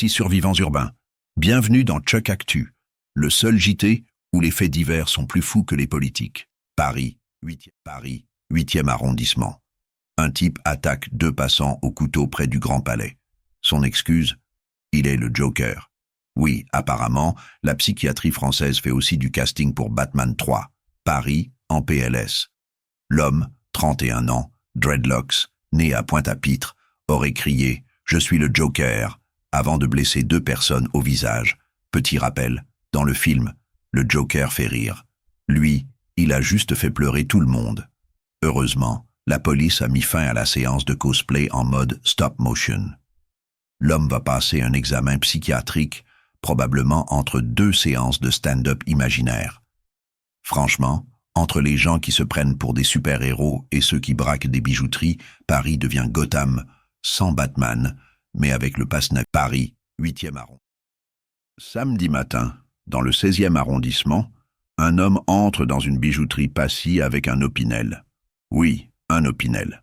petits survivants urbains. Bienvenue dans Chuck Actu, le seul JT où les faits divers sont plus fous que les politiques. Paris, 8e arrondissement. Un type attaque 2 passants au couteau près du Grand Palais. Son excuse, il est le Joker. Oui, apparemment, la psychiatrie française fait aussi du casting pour Batman 3. Paris, en PLS. L'homme, 31 ans, dreadlocks, né à Pointe-à-Pitre, aurait crié « Je suis le Joker » avant de blesser 2 personnes au visage. Petit rappel, dans le film, le Joker fait rire. Lui, il a juste fait pleurer tout le monde. Heureusement, la police a mis fin à la séance de cosplay en mode stop motion. L'homme va passer un examen psychiatrique, probablement entre 2 séances de stand-up imaginaire. Franchement, entre les gens qui se prennent pour des super-héros et ceux qui braquent des bijouteries, Paris devient Gotham, sans Batman, mais avec le passe-navi. Paris, 8e arrondissement. Samedi matin, dans le 16e arrondissement, un homme entre dans une bijouterie Passy avec un Opinel. Oui, un Opinel.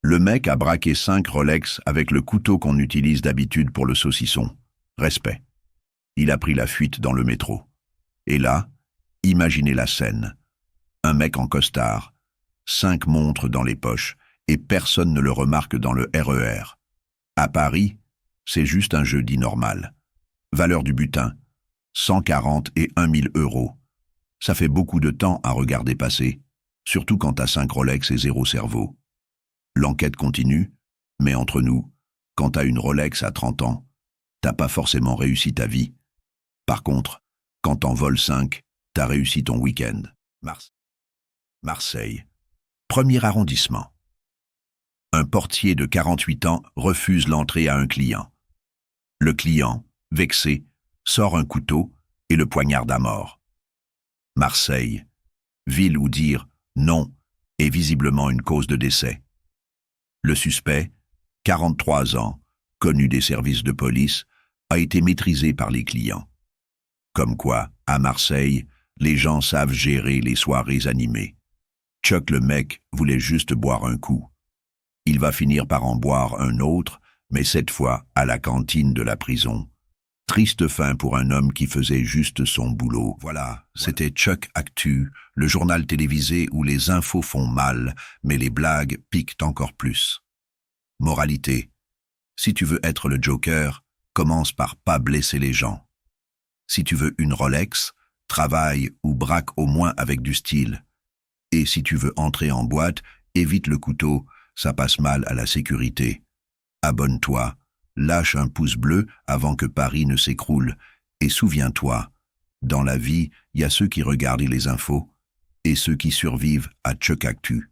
Le mec a braqué 5 Rolex avec le couteau qu'on utilise d'habitude pour le saucisson. Respect. Il a pris la fuite dans le métro. Et là, imaginez la scène. Un mec en costard, 5 montres dans les poches, et personne ne le remarque dans le RER. À Paris, c'est juste un jeudi normal. Valeur du butin, 140 et 1 000 €. Ça fait beaucoup de temps à regarder passer, surtout quand t'as 5 Rolex et 0 cerveau. L'enquête continue, mais entre nous, quand t'as une Rolex à 30 ans, t'as pas forcément réussi ta vie. Par contre, quand t'en voles 5, t'as réussi ton week-end. Marseille, 1er arrondissement. Un portier de 48 ans refuse l'entrée à un client. Le client, vexé, sort un couteau et le poignarde à mort. Marseille, ville où dire non est visiblement une cause de décès. Le suspect, 43 ans, connu des services de police, a été maîtrisé par les clients. Comme quoi, à Marseille, les gens savent gérer les soirées animées. Chuck le mec voulait juste boire un coup. Il va finir par en boire un autre, mais cette fois à la cantine de la prison. Triste fin pour un homme qui faisait juste son boulot. Voilà, c'était Chuck Actu, le journal télévisé où les infos font mal, mais les blagues piquent encore plus. Moralité. Si tu veux être le Joker, commence par pas blesser les gens. Si tu veux une Rolex, travaille ou braque au moins avec du style. Et si tu veux entrer en boîte, évite le couteau, ça passe mal à la sécurité. Abonne-toi, lâche un pouce bleu avant que Paris ne s'écroule, et souviens-toi, dans la vie, il y a ceux qui regardent les infos et ceux qui survivent à Chuck Actu.